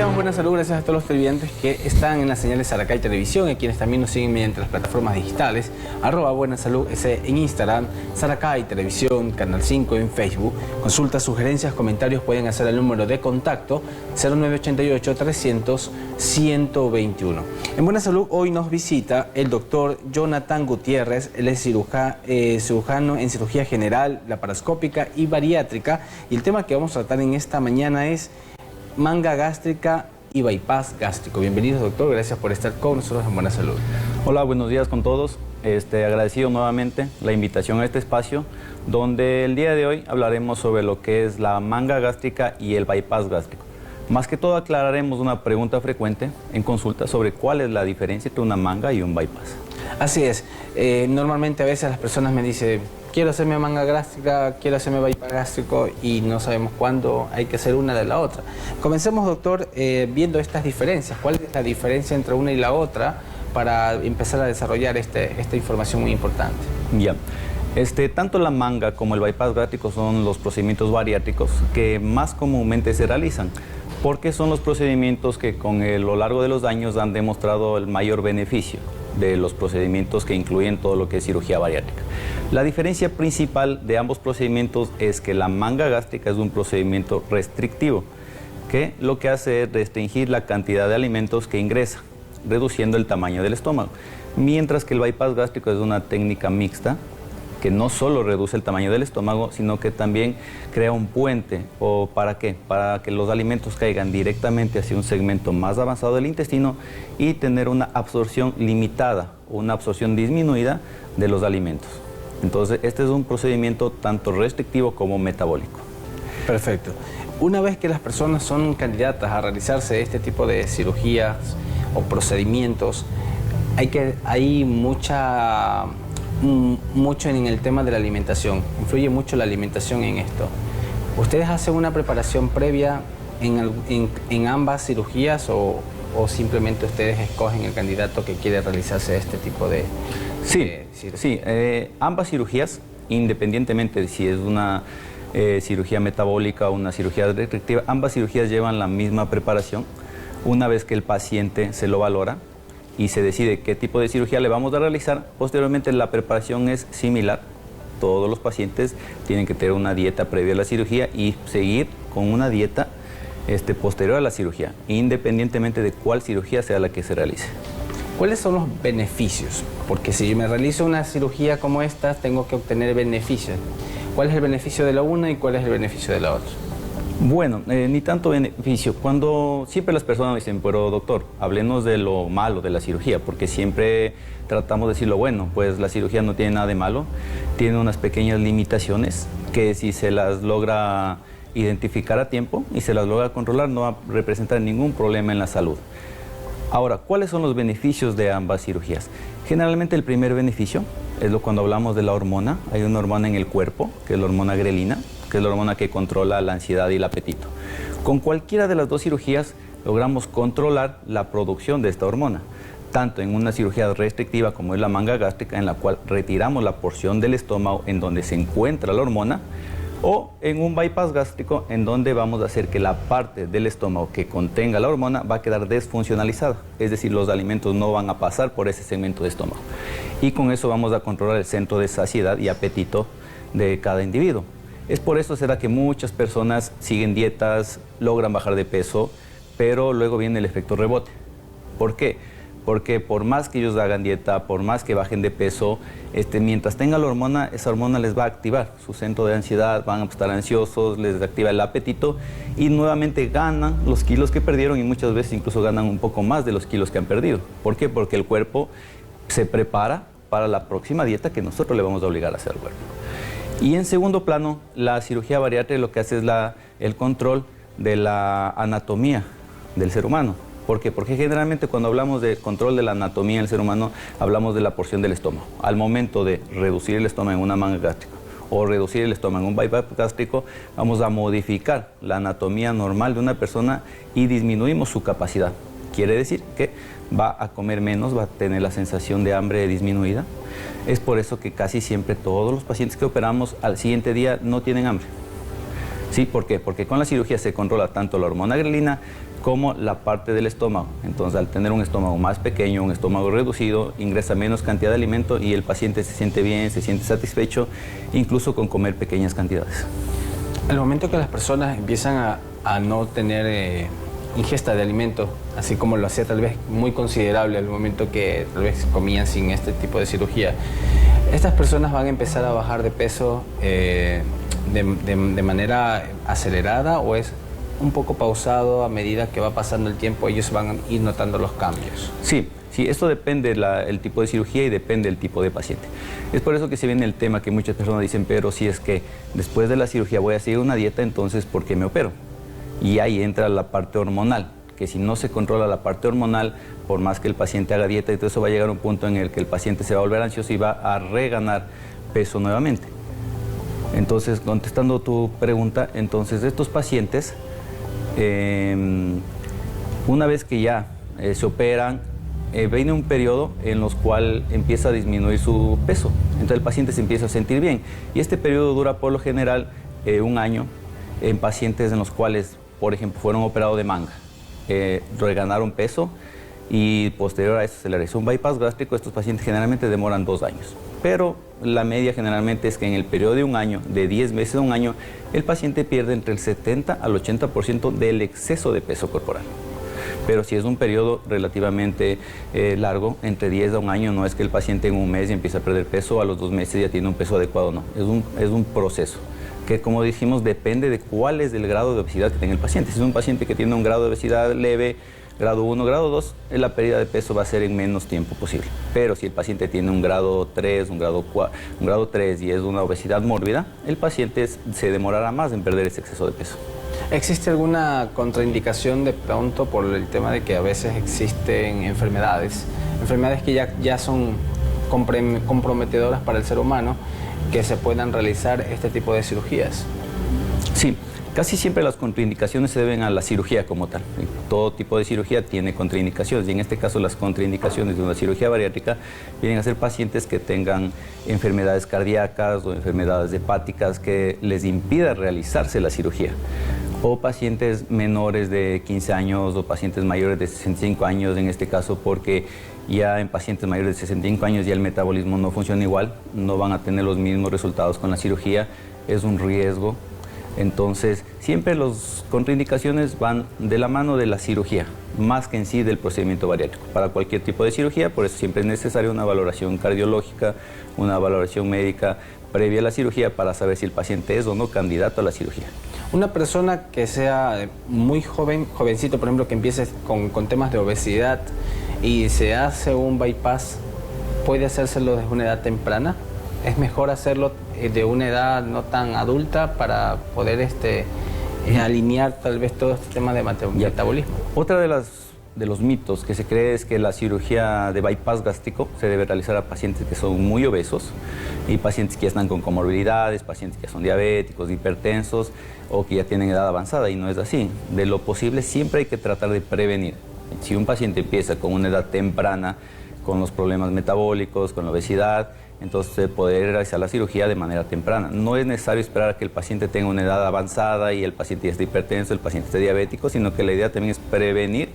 Iniciamos Buena Salud gracias a todos los televidentes que están en las señales Saracay Televisión y quienes también nos siguen mediante las plataformas digitales, @Buena Salud en Instagram, Saracay Televisión, Canal 5 en Facebook. Consultas, sugerencias, comentarios pueden hacer al número de contacto 0988-300-121. En Buena Salud hoy nos visita el doctor Jonathan Gutiérrez. Él es cirujano en cirugía general, laparoscópica y bariátrica, y el tema que vamos a tratar en esta mañana es manga gástrica y bypass gástrico. Bienvenidos, doctor, gracias por estar con nosotros en Buena Salud. Hola, buenos días con todos. Agradecido nuevamente la invitación a este espacio, donde el día de hoy hablaremos sobre lo que es la manga gástrica y el bypass gástrico. Más que todo aclararemos una pregunta frecuente en consulta sobre cuál es la diferencia entre una manga y un bypass. Así es, normalmente a veces las personas me dicen: quiero hacerme manga gástrica, quiero hacerme bypass gástrico, y no sabemos cuándo hay que hacer una de la otra. Comencemos, doctor, viendo estas diferencias. ¿Cuál es la diferencia entre una y la otra para empezar a desarrollar esta información muy importante? Ya. Tanto la manga como el bypass gástrico son los procedimientos bariátricos que más comúnmente se realizan, porque son los procedimientos que con lo largo de los años han demostrado el mayor beneficio de los procedimientos que incluyen todo lo que es cirugía bariátrica. La diferencia principal de ambos procedimientos es que la manga gástrica es un procedimiento restrictivo, que lo que hace es restringir la cantidad de alimentos que ingresa, reduciendo el tamaño del estómago, mientras que el bypass gástrico es una técnica mixta que no solo reduce el tamaño del estómago, sino que también crea un puente. ¿O para qué? Para que los alimentos caigan directamente hacia un segmento más avanzado del intestino y tener una absorción limitada o una absorción disminuida de los alimentos. Entonces, este es un procedimiento tanto restrictivo como metabólico. Perfecto. Una vez que las personas son candidatas a realizarse este tipo de cirugías o procedimientos, hay mucho en el tema de la alimentación. Influye mucho la alimentación en esto. ¿Ustedes hacen una preparación previa en ambas cirugías o simplemente ustedes escogen el candidato que quiere realizarse este tipo de cirugía? Sí, ambas cirugías, independientemente de si es una cirugía metabólica o una cirugía restrictiva, ambas cirugías llevan la misma preparación. Una vez que el paciente se lo valora y se decide qué tipo de cirugía le vamos a realizar, posteriormente la preparación es similar. Todos los pacientes tienen que tener una dieta previa a la cirugía y seguir con una dieta posterior a la cirugía, independientemente de cuál cirugía sea la que se realice. ¿Cuáles son los beneficios? Porque si yo me realizo una cirugía como esta, tengo que obtener beneficios. ¿Cuál es el beneficio de la una y cuál es el beneficio de la otra? Bueno, ni tanto beneficio. Cuando siempre las personas dicen: pero doctor, hablemos de lo malo de la cirugía, porque siempre tratamos de decir lo bueno. Pues la cirugía no tiene nada de malo, tiene unas pequeñas limitaciones que si se las logra identificar a tiempo y se las logra controlar, no va a representar ningún problema en la salud. Ahora, ¿cuáles son los beneficios de ambas cirugías? Generalmente el primer beneficio es cuando hablamos de la hormona. Hay una hormona en el cuerpo, que es la hormona grelina, que es la hormona que controla la ansiedad y el apetito. Con cualquiera de las dos cirugías logramos controlar la producción de esta hormona, tanto en una cirugía restrictiva como es la manga gástrica, en la cual retiramos la porción del estómago en donde se encuentra la hormona, o en un bypass gástrico, en donde vamos a hacer que la parte del estómago que contenga la hormona va a quedar desfuncionalizada, es decir, los alimentos no van a pasar por ese segmento de estómago. Y con eso vamos a controlar el centro de saciedad y apetito de cada individuo. Es por eso será que muchas personas siguen dietas, logran bajar de peso, pero luego viene el efecto rebote. ¿Por qué? Porque por más que ellos hagan dieta, por más que bajen de peso, mientras tenga la hormona, esa hormona les va a activar su centro de ansiedad, van a estar ansiosos, les activa el apetito y nuevamente ganan los kilos que perdieron, y muchas veces incluso ganan un poco más de los kilos que han perdido. ¿Por qué? Porque el cuerpo se prepara para la próxima dieta que nosotros le vamos a obligar a hacer al cuerpo. Y en segundo plano, la cirugía bariátrica lo que hace es el control de la anatomía del ser humano. ¿Por qué? Porque generalmente cuando hablamos del control de la anatomía del ser humano, hablamos de la porción del estómago. Al momento de reducir el estómago en una manga gástrica o reducir el estómago en un bypass gástrico, vamos a modificar la anatomía normal de una persona y disminuimos su capacidad. Quiere decir que va a comer menos, va a tener la sensación de hambre disminuida. Es por eso que casi siempre todos los pacientes que operamos al siguiente día no tienen hambre. ¿Sí? ¿Por qué? Porque con la cirugía se controla tanto la hormona grelina como la parte del estómago. Entonces, al tener un estómago más pequeño, un estómago reducido, ingresa menos cantidad de alimento y el paciente se siente bien, se siente satisfecho, incluso con comer pequeñas cantidades. Al momento que las personas empiezan a no tener ingesta de alimentos, así como lo hacía tal vez muy considerable al momento que tal vez comían sin este tipo de cirugía, estas personas van a empezar a bajar de peso de manera acelerada, o es un poco pausado a medida que va pasando el tiempo, ellos van a ir notando los cambios? Sí, esto depende del tipo de cirugía y depende del tipo de paciente. Es por eso que se viene el tema que muchas personas dicen, pero si es que después de la cirugía voy a seguir una dieta, entonces ¿por qué me opero? Y ahí entra la parte hormonal, que si no se controla la parte hormonal, por más que el paciente haga dieta, entonces va a llegar a un punto en el que el paciente se va a volver ansioso y va a reganar peso nuevamente. Entonces, contestando tu pregunta, entonces estos pacientes, una vez que ya se operan, viene un periodo en los cual empieza a disminuir su peso. Entonces el paciente se empieza a sentir bien. Y este periodo dura por lo general 1 año en pacientes en los cuales, por ejemplo, fueron operados de manga, reganaron peso y posterior a eso se le realizó un bypass gástrico. Estos pacientes generalmente demoran 2 años. Pero la media generalmente es que en el periodo de 1 año, de 10 meses a 1 año, el paciente pierde entre el 70 al 80% del exceso de peso corporal. Pero si es un periodo relativamente largo, entre 10 a 1 año, no es que el paciente en 1 mes ya empieza a perder peso, a los 2 meses ya tiene un peso adecuado, no. Es un proceso que, como dijimos, depende de cuál es el grado de obesidad que tenga el paciente. Si es un paciente que tiene un grado de obesidad leve, grado 1, grado 2, la pérdida de peso va a ser en menos tiempo posible. Pero si el paciente tiene un grado 3, un grado 3 y es una obesidad mórbida, el paciente se demorará más en perder ese exceso de peso. ¿Existe alguna contraindicación de pronto por el tema de que a veces existen enfermedades que ya son comprometedoras para el ser humano, que se puedan realizar este tipo de cirugías? Sí. Casi siempre las contraindicaciones se deben a la cirugía como tal. Todo tipo de cirugía tiene contraindicaciones y en este caso las contraindicaciones de una cirugía bariátrica vienen a ser pacientes que tengan enfermedades cardíacas o enfermedades hepáticas que les impida realizarse la cirugía. O pacientes menores de 15 años o pacientes mayores de 65 años, en este caso porque ya en pacientes mayores de 65 años ya el metabolismo no funciona igual, no van a tener los mismos resultados con la cirugía, es un riesgo. Entonces, siempre las contraindicaciones van de la mano de la cirugía, más que en sí del procedimiento bariátrico. Para cualquier tipo de cirugía, por eso siempre es necesaria una valoración cardiológica, una valoración médica previa a la cirugía para saber si el paciente es o no candidato a la cirugía. Una persona que sea muy jovencito, por ejemplo, que empiece con temas de obesidad y se hace un bypass, ¿puede hacérselo desde una edad temprana? ¿Es mejor hacerlo de una edad no tan adulta para poder alinear tal vez todo este tema de metabolismo? Otra de los mitos que se cree es que la cirugía de bypass gástrico se debe realizar a pacientes que son muy obesos y pacientes que ya están con comorbilidades, pacientes que son diabéticos, hipertensos o que ya tienen edad avanzada, y no es así. De lo posible siempre hay que tratar de prevenir. Si un paciente empieza con una edad temprana, con los problemas metabólicos, con la obesidad, entonces poder realizar la cirugía de manera temprana. No es necesario esperar a que el paciente tenga una edad avanzada y el paciente ya esté hipertenso, el paciente esté diabético, sino que la idea también es prevenir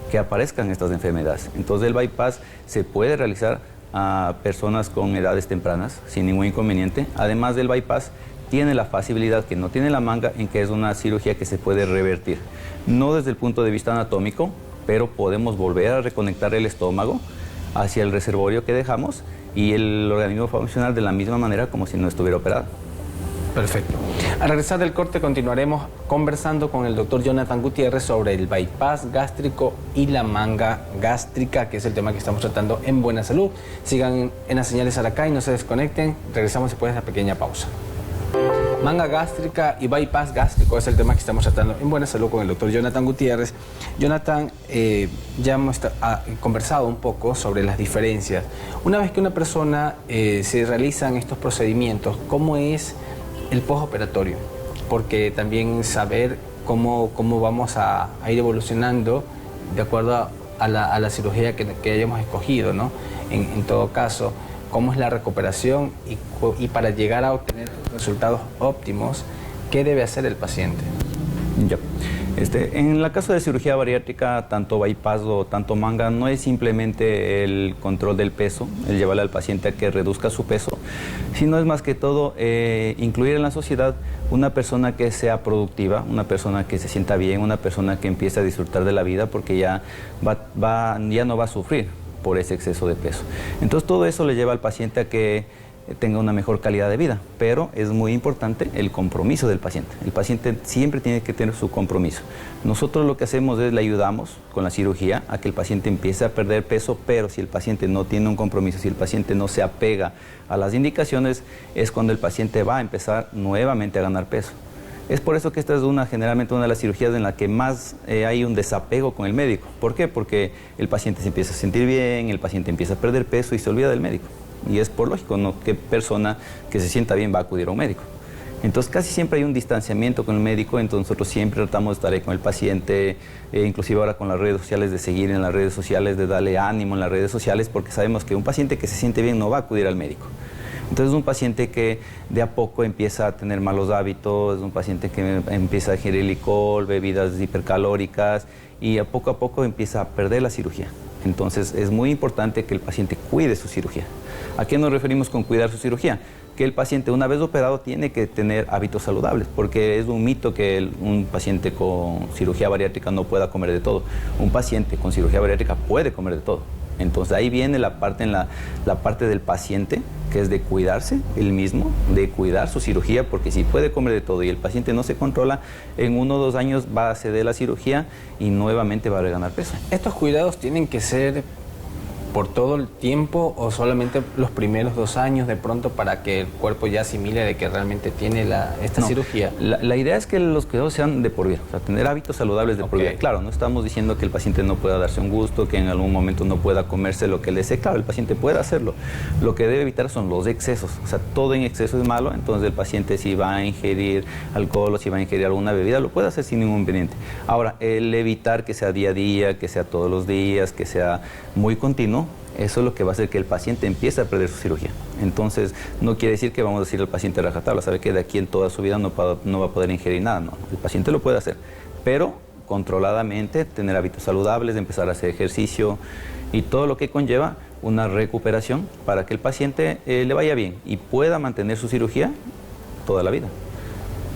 que aparezcan estas enfermedades. Entonces el bypass se puede realizar a personas con edades tempranas sin ningún inconveniente. Además del bypass, tiene la facilidad que no tiene la manga en que es una cirugía que se puede revertir. No desde el punto de vista anatómico, pero podemos volver a reconectar el estómago hacia el reservorio que dejamos y el organismo va a funcionar de la misma manera como si no estuviera operado. Perfecto. Al regresar del corte continuaremos conversando con el doctor Jonathan Gutiérrez sobre el bypass gástrico y la manga gástrica, que es el tema que estamos tratando en Buena Salud. Sigan en las señales a la K y no se desconecten. Regresamos después de esta pequeña pausa. Manga gástrica y bypass gástrico es el tema que estamos tratando en Buena Salud con el doctor Jonathan Gutiérrez. Jonathan, ya hemos conversado un poco sobre las diferencias. Una vez que una persona se realizan estos procedimientos, ¿cómo es el postoperatorio? Porque también saber cómo vamos a ir evolucionando de acuerdo a la cirugía que hayamos escogido, ¿no? En todo caso, cómo es la recuperación y para llegar a obtener resultados óptimos, ¿qué debe hacer el paciente? Ya. En el caso de cirugía bariátrica, tanto bypass o tanto manga, no es simplemente el control del peso, el llevarle al paciente a que reduzca su peso, sino es más que todo incluir en la sociedad una persona que sea productiva, una persona que se sienta bien, una persona que empiece a disfrutar de la vida porque ya no va a sufrir por ese exceso de peso. Entonces todo eso le lleva al paciente a que tenga una mejor calidad de vida, pero es muy importante el compromiso del paciente. El paciente siempre tiene que tener su compromiso. Nosotros lo que hacemos es le ayudamos con la cirugía a que el paciente empiece a perder peso, pero si el paciente no tiene un compromiso, si el paciente no se apega a las indicaciones, es cuando el paciente va a empezar nuevamente a ganar peso. Es por eso que esta es generalmente una de las cirugías en la que más hay un desapego con el médico. ¿Por qué? Porque el paciente se empieza a sentir bien, el paciente empieza a perder peso y se olvida del médico. Y es por lógico, ¿no? ¿Qué persona que se sienta bien va a acudir a un médico? Entonces casi siempre hay un distanciamiento con el médico, entonces nosotros siempre tratamos de estar ahí con el paciente, inclusive ahora con las redes sociales, de seguir en las redes sociales, de darle ánimo en las redes sociales, porque sabemos que un paciente que se siente bien no va a acudir al médico. Entonces un paciente que de a poco empieza a tener malos hábitos, un paciente que empieza a ingerir licor, bebidas hipercalóricas y a poco empieza a perder la cirugía. Entonces es muy importante que el paciente cuide su cirugía. ¿A qué nos referimos con cuidar su cirugía? Que el paciente una vez operado tiene que tener hábitos saludables, porque es un mito que un paciente con cirugía bariátrica no pueda comer de todo. Un paciente con cirugía bariátrica puede comer de todo. Entonces ahí viene la parte del paciente, que es de cuidarse él mismo, de cuidar su cirugía, porque si puede comer de todo y el paciente no se controla, en 1 o 2 años va a ceder la cirugía y nuevamente va a reganar peso. ¿Estos cuidados tienen que ser por todo el tiempo o solamente los primeros 2 años de pronto para que el cuerpo ya asimile de que realmente tiene esta cirugía? La idea es que los cuidados sean de por vida, o sea, tener hábitos saludables de por vida. Claro, no estamos diciendo que el paciente no pueda darse un gusto, que en algún momento no pueda comerse lo que le desee. Claro, el paciente puede hacerlo. Lo que debe evitar son los excesos, o sea, todo en exceso es malo, entonces el paciente si va a ingerir alcohol o si va a ingerir alguna bebida, lo puede hacer sin ningún inconveniente. Ahora, el evitar que sea día a día, que sea todos los días, que sea muy continuo, eso es lo que va a hacer que el paciente empiece a perder su cirugía. Entonces, no quiere decir que vamos a decirle al paciente a rajatabla, sabe que de aquí en toda su vida no va a poder ingerir nada. No, el paciente lo puede hacer, pero controladamente, tener hábitos saludables, empezar a hacer ejercicio y todo lo que conlleva una recuperación para que el paciente le vaya bien y pueda mantener su cirugía toda la vida.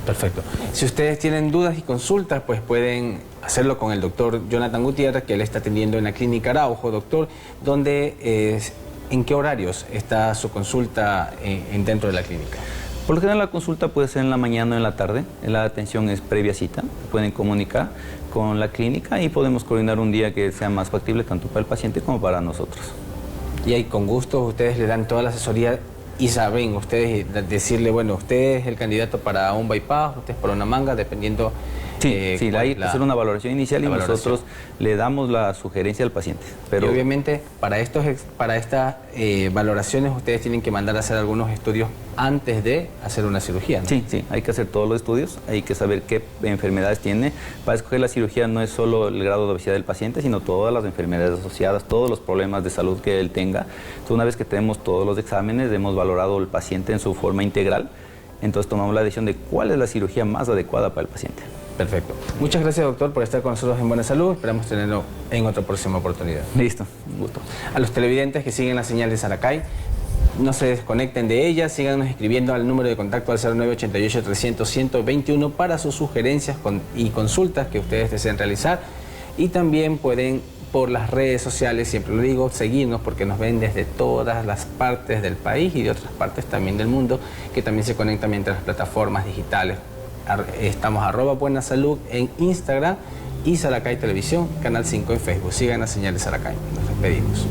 Perfecto. Si ustedes tienen dudas y consultas, pues pueden hacerlo con el doctor Jonathan Gutiérrez, que él está atendiendo en la Clínica Araujo, doctor, donde ¿en qué horarios está su consulta dentro de la clínica? Por lo general la consulta puede ser en la mañana o en la tarde, la atención es previa cita, pueden comunicar con la clínica y podemos coordinar un día que sea más factible tanto para el paciente como para nosotros. Y ahí con gusto ustedes le dan toda la asesoría y saben ustedes decirle, bueno, usted es el candidato para un bypass, usted es para una manga, dependiendo... Sí, hay que hacer una valoración inicial y nosotros le damos la sugerencia al paciente. Pero... Y obviamente para estas valoraciones ustedes tienen que mandar a hacer algunos estudios antes de hacer una cirugía, ¿no? Sí, hay que hacer todos los estudios, hay que saber qué enfermedades tiene. Para escoger la cirugía no es solo el grado de obesidad del paciente, sino todas las enfermedades asociadas, todos los problemas de salud que él tenga. Entonces, una vez que tenemos todos los exámenes, hemos valorado al paciente en su forma integral, entonces tomamos la decisión de cuál es la cirugía más adecuada para el paciente. Perfecto. Muchas gracias, doctor, por estar con nosotros en Buena Salud. Esperamos tenerlo en otra próxima oportunidad. Listo, un gusto. A los televidentes que siguen la señal de Saracay, no se desconecten de ella, síganos escribiendo al número de contacto al 0988-300-121 para sus sugerencias y consultas que ustedes deseen realizar. Y también pueden, por las redes sociales, siempre lo digo, seguirnos porque nos ven desde todas las partes del país y de otras partes también del mundo, que también se conectan mientras las plataformas digitales. Estamos @buenasalud en Instagram y Saracay Televisión, Canal 5 en Facebook. Sigan la señal de Saracay. Nos despedimos.